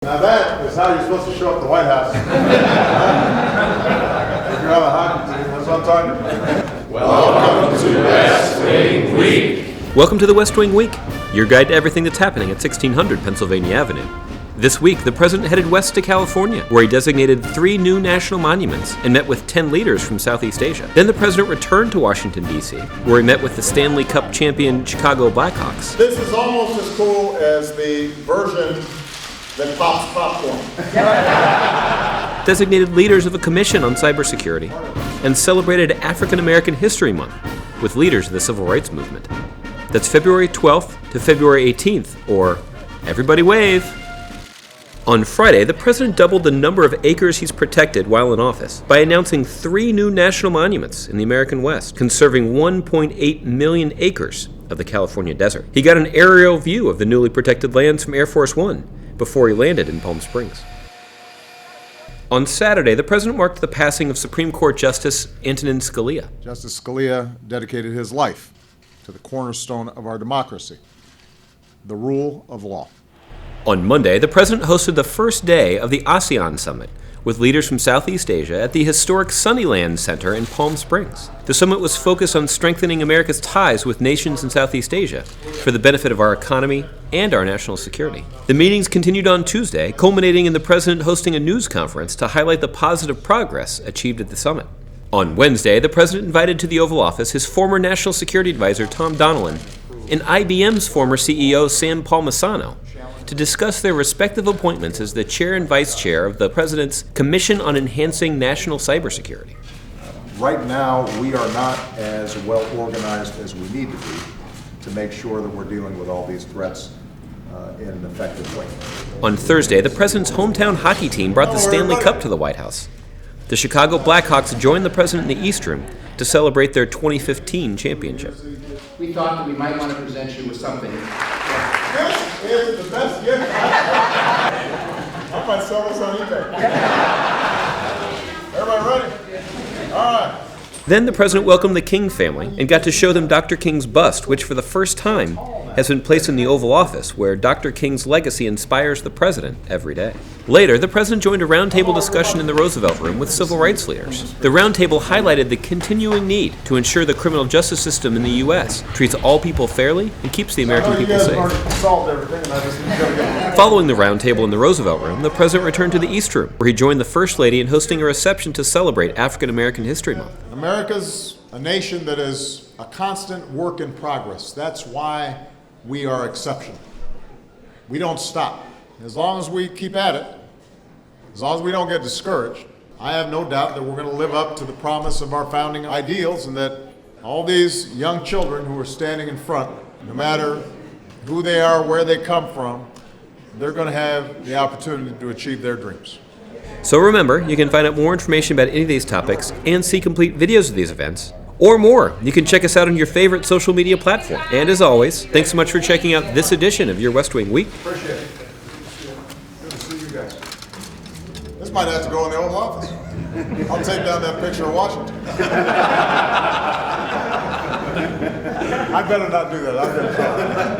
Now that is how you're supposed to show up at the White House. If you're on the hockey team, that's what I'm talking about. Welcome to West Wing Week. Welcome to the West Wing Week, your guide to everything that's happening at 1600 Pennsylvania Avenue. This week, the president headed west to California, where he designated 3 new national monuments and met with 10 leaders from Southeast Asia. Then the president returned to Washington, D.C., where he met with the Stanley Cup champion Chicago Blackhawks. This is almost as cool as the version that pops popcorn. Designated leaders of a commission on cybersecurity, and celebrated African American History Month with leaders of the Civil Rights Movement. That's February 12th to February 18th, or everybody wave. On Friday, the president doubled the number of acres he's protected while in office by announcing 3 new national monuments in the American West, conserving 1.8 million acres of the California desert. He got an aerial view of the newly protected lands from Air Force One before he landed in Palm Springs. On Saturday, the president marked the passing of Supreme Court Justice Antonin Scalia. Justice Scalia dedicated his life to the cornerstone of our democracy, the rule of law. On Monday, the president hosted the first day of the ASEAN Summit with leaders from Southeast Asia at the historic Sunnyland Center in Palm Springs. The summit was focused on strengthening America's ties with nations in Southeast Asia for the benefit of our economy and our national security. The meetings continued on Tuesday, culminating in the president hosting a news conference to highlight the positive progress achieved at the summit. On Wednesday, the president invited to the Oval Office his former national security advisor Tom Donilon and IBM's former CEO Sam Palmisano to discuss their respective appointments as the chair and vice chair of the president's Commission on Enhancing National Cybersecurity. Right now, we are not as well organized as we need to be to make sure that we're dealing with all these threats in an effective way. On Thursday, the president's hometown hockey team brought the Stanley Cup to the White House. The Chicago Blackhawks joined the president in the East Room to celebrate their 2015 championship. We thought that we might want to present you with something. This is the best gift I might sell this on eBay. Everybody ready? All right. Then the president welcomed the King family and got to show them Dr. King's bust, which for the first time has been placed in the Oval Office, where Dr. King's legacy inspires the president every day. Later, the president joined a roundtable discussion in the Roosevelt Room with civil rights leaders. The roundtable highlighted the continuing need to ensure the criminal justice system in the U.S. treats all people fairly and keeps the American people safe. Following the roundtable in the Roosevelt Room, the president returned to the East Room, where he joined the First Lady in hosting a reception to celebrate African American History Month. America's a nation that is a constant work in progress. That's why we are exceptional. We don't stop. As long as we keep at it, as long as we don't get discouraged, I have no doubt that we're going to live up to the promise of our founding ideals, and that all these young children who are standing in front, no matter who they are, where they come from, they're going to have the opportunity to achieve their dreams. So remember, you can find out more information about any of these topics and see complete videos of these events, or more. You can check us out on your favorite social media platform. And as always, thanks so much for checking out this edition of your West Wing Week. Appreciate it. Good to see you guys. This might have to go in the Oval Office. I'll take down that picture of Washington. I better not do that. I'm going to try.